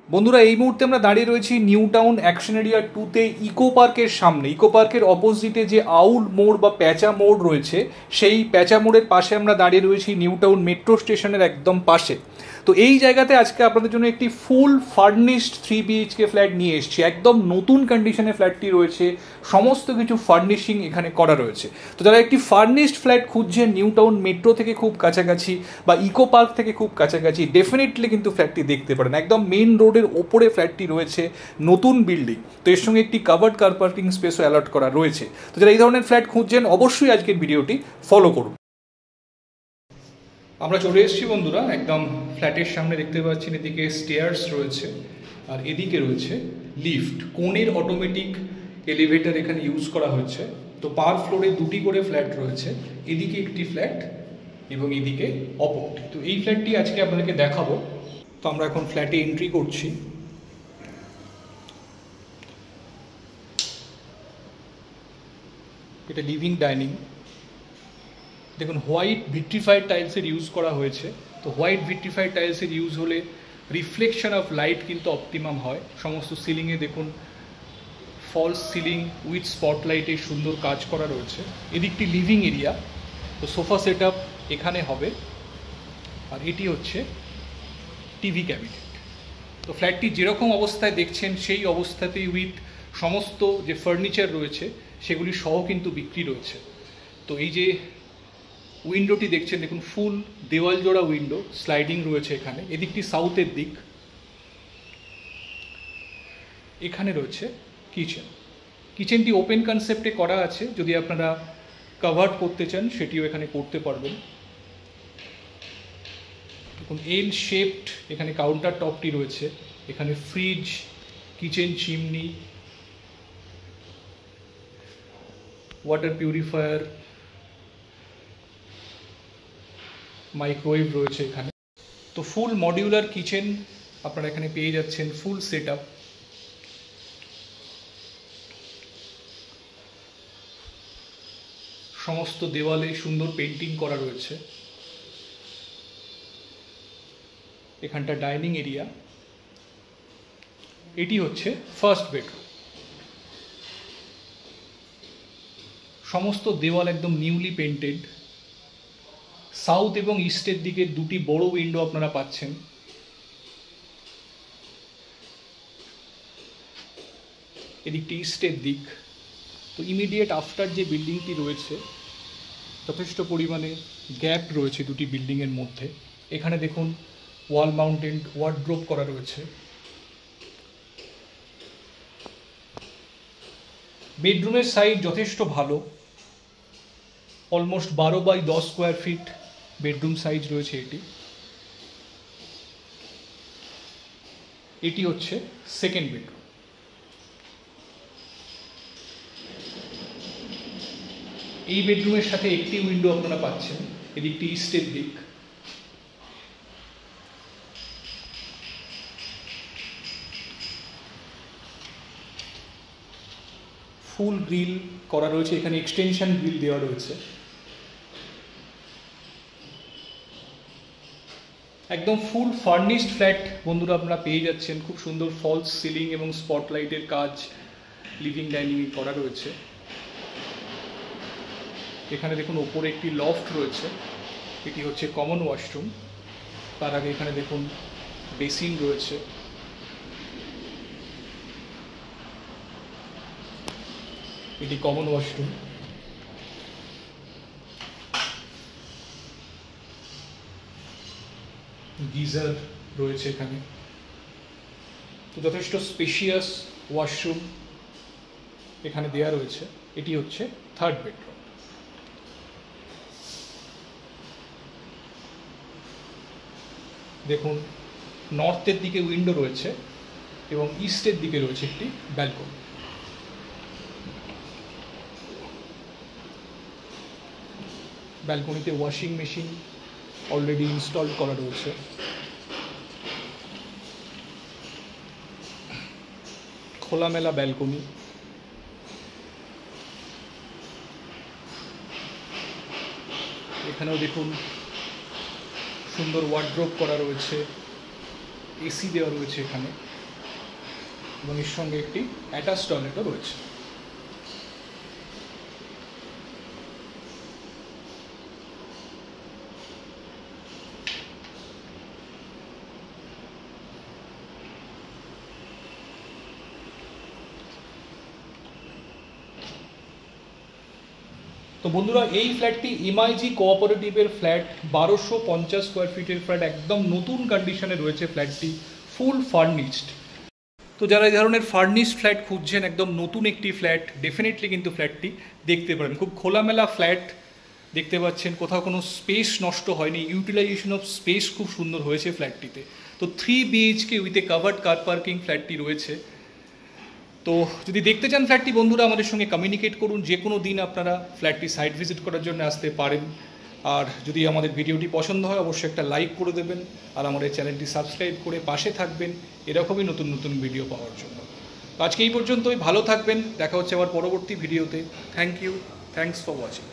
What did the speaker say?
বন্ধুরা, এই মুহূর্তে আমরা দাঁড়িয়ে রয়েছি নিউ টাউন অ্যাকশন এরিয়া 2-তে ইকো পার্কের সামনে। ইকো পার্কের অপোজিটে যে আউল মোড় বা প্যাঁচা মোড় রয়েছে, সেই প্যাঁচা মোড়ের পাশে আমরা দাঁড়িয়ে রয়েছি নিউ টাউন মেট্রো স্টেশনের একদম পাশে। তো এই জায়গাতে আজকে আপনাদের জন্য একটি ফুল ফার্নিশড 3 BHK ফ্ল্যাট নিয়ে এসেছি। একদম নতুন কন্ডিশনে ফ্ল্যাটটি রয়েছে, সমস্ত কিছু ফার্নিশিং এখানে করা রয়েছে। তো যারা একটি ফার্নিশড ফ্ল্যাট খুঁজছেন নিউ টাউন মেট্রো থেকে খুব কাছাকাছি বা ইকো পার্ক থেকে খুব কাছাকাছি, ডেফিনেটলি কিন্তু ফ্ল্যাটটি দেখতে পারেন। একদম মেন রোডের ওপরে ফ্ল্যাটটি রয়েছে, নতুন বিল্ডিং, তো এর সঙ্গে একটি কাভার্ড কার পার্কিং স্পেসও অ্যালট করা রয়েছে। তো যারা এই ধরনের ফ্ল্যাট খুঁজছেন অবশ্যই আজকের ভিডিওটি ফলো করুন। আমরা চলে এসেছি বন্ধুরা, একদম ফ্ল্যাটের সামনে দেখতে পাচ্ছেন এদিকে স্টেয়ার্স রয়েছে আর এদিকে রয়েছে লিফট। কোণের অটোমেটিক এলিভেটর এখানে ইউজ করা হয়েছে। তো পার ফ্লোরে দুটি করে ফ্ল্যাট রয়েছে, এদিকে একটি ফ্ল্যাট এবং এদিকে অপরটি। তো এই ফ্ল্যাটটি আজকে আপনাদেরকে দেখাবো। তো আমরা এখন ফ্ল্যাটে এন্ট্রি করছি। এটা লিভিং ডাইনিং। দেখুন, হোয়াইট ভিট্রিফাইড টাইলসের ইউজ করা হয়েছে। তো হোয়াইট ভিট্রিফাইড টাইলসের ইউজ হলে রিফ্লেকশন অফ লাইট কিন্তু অপটিমাম হয়। সমস্ত সিলিংয়ে দেখুন ফলস সিলিং উইথ স্পটলাইটে সুন্দর কাজ করা রয়েছে। এদিকটি লিভিং এরিয়া। তো সোফা সেট আপ এখানে হবে আর এটি হচ্ছে টিভি ক্যাবিনেট। তো ফ্ল্যাটটি যেরকম অবস্থায় দেখছেন সেই অবস্থাতেই উইথ সমস্ত যে ফার্নিচার রয়েছে সেগুলি সহ কিন্তু বিক্রি রয়েছে। তো এই যে উইন্ডোটি দেখছেন, দেখুন ফুল দেওয়াল জোড়া উইন্ডো, স্লাইডিং রয়েছে এখানে। এদিকটি সাউথের দিক। এখানে রয়েছে কিচেন। কিচেনটি ওপেন কনসেপ্টে করা আছে, যদি আপনারা কভার্ড করতে চান সেটিও এখানে করতে পারবেন। দেখুন এল শেপড এখানে কাউন্টার টপটি রয়েছে। এখানে fridge, kitchen chimney, water purifier, microwave রয়েছে এখানে। তো ফুল মডিউলার কিচেন আপনারা এখানে পেয়ে যাচ্ছেন, ফুল সেট আপ। সমস্ত দেওয়ালে সুন্দর পেন্টিং করা রয়েছে। এখানটা ডাইনিং এরিয়া। এটি হচ্ছে ফার্স্ট বেডরুম। সমস্ত দেওয়াল একদম নিউলি পেন্টেড। সাউথ এবং ইস্টের দিকে দুটি বড় উইন্ডো আপনারা পাচ্ছেন। এদিকটি ইস্টের দিক। তো ইমিডিয়েট আফটার যে বিল্ডিংটি রয়েছে যথেষ্ট পরিমাণে গ্যাপ রয়েছে দুটি বিল্ডিংয়ের মধ্যে। এখানে দেখুন ওয়াল মাউন্টেড ওয়ার্ড্রোব করা রয়েছে। বেডরুমের সাইজ যথেষ্ট ভালো, almost 12x10 square feet bedroom size রয়েছে এটি। এটি হচ্ছে সেকেন্ড বেডরুম। এই বেডরুমের সাথে একটি উইন্ডো আপনারা পাচ্ছেন, এদিকটি ইস্টের দিক। ফুল গ্রিল করা রয়েছে, এখানে এক্সটেনশন গ্রিল দেওয়া রয়েছে। একদম ফুল ফার্নিশড ফ্ল্যাট বন্ধুরা আপনারা পেয়ে যাচ্ছেন। খুব সুন্দর ফলস সিলিং এবং স্পটলাইটের কাজ লিভিং ডাইনিংয়ে করা রয়েছে। এখানে দেখুন ওপরে একটি লফট রয়েছে, এটি হচ্ছে কমন ওয়াশরুম। তার আগে এখানে দেখুন বেসিন রয়েছে। এটি কমন ওয়াশরুম। গিজার রয়েছে এখানে। তো যথেষ্ট স্পেশিয়াস ওয়াশরুম এখানে দেয়া রয়েছে। এটি হচ্ছে থার্ড বেডরুম। দেখুন নর্থের দিকে উইন্ডো রয়েছে এবং ইস্টের দিকে রয়েছে একটি ব্যালকনি। ব্যালকনিতে ওয়াশিং মেশিন অলরেডি ইনস্টল করা রয়েছে। খোলামেলা ব্যালকনি। এখানেও দেখুন সুন্দর ওয়ার্ড্রোব করা রয়েছে, এসি দেওয়া রয়েছে এখানে। এবং এর সঙ্গে একটি অ্যাটাচ টয়লেটও রয়েছে। তো বন্ধুরা, এই ফ্ল্যাটটি এমআইজি কোঅপারেটিভের ফ্ল্যাট, 1250 স্কোয়ার ফিটের ফ্ল্যাট, একদম নতুন কন্ডিশনে রয়েছে ফ্ল্যাটটি, ফুল ফার্নিশড। তো যারা এই ধরনের ফার্নিশড ফ্ল্যাট খুঁজছেন, একদম নতুন একটি ফ্ল্যাট, ডেফিনেটলি কিন্তু ফ্ল্যাটটি দেখতে পারেন। খুব খোলামেলা ফ্ল্যাট দেখতে পাচ্ছেন, কোথাও কোনো স্পেস নষ্ট হয়নি, ইউটিলাইজেশন অফ স্পেস খুব সুন্দর হয়েছে ফ্ল্যাটটিতে। তো 3 BHK with a covered car parking ফ্ল্যাটটি রয়েছে। তো যদি দেখতে চান ফ্ল্যাটটি বন্ধুরা, আমাদের সঙ্গে কমিউনিকেট করুন। যে কোনো দিন আপনারা ফ্ল্যাটটি সাইট ভিজিট করার জন্য আসতে পারেন। আর যদি আমাদের ভিডিওটি পছন্দ হয়, অবশ্যই একটা লাইক করে দেবেন, আর আমাদের চ্যানেলটি সাবস্ক্রাইব করে পাশে থাকবেন এরকমই নতুন নতুন ভিডিও পাওয়ার জন্য। তো আজকে এই পর্যন্তই, ভালো থাকবেন, দেখা হচ্ছে আবার পরবর্তী ভিডিওতে। Thank you, thanks for watching.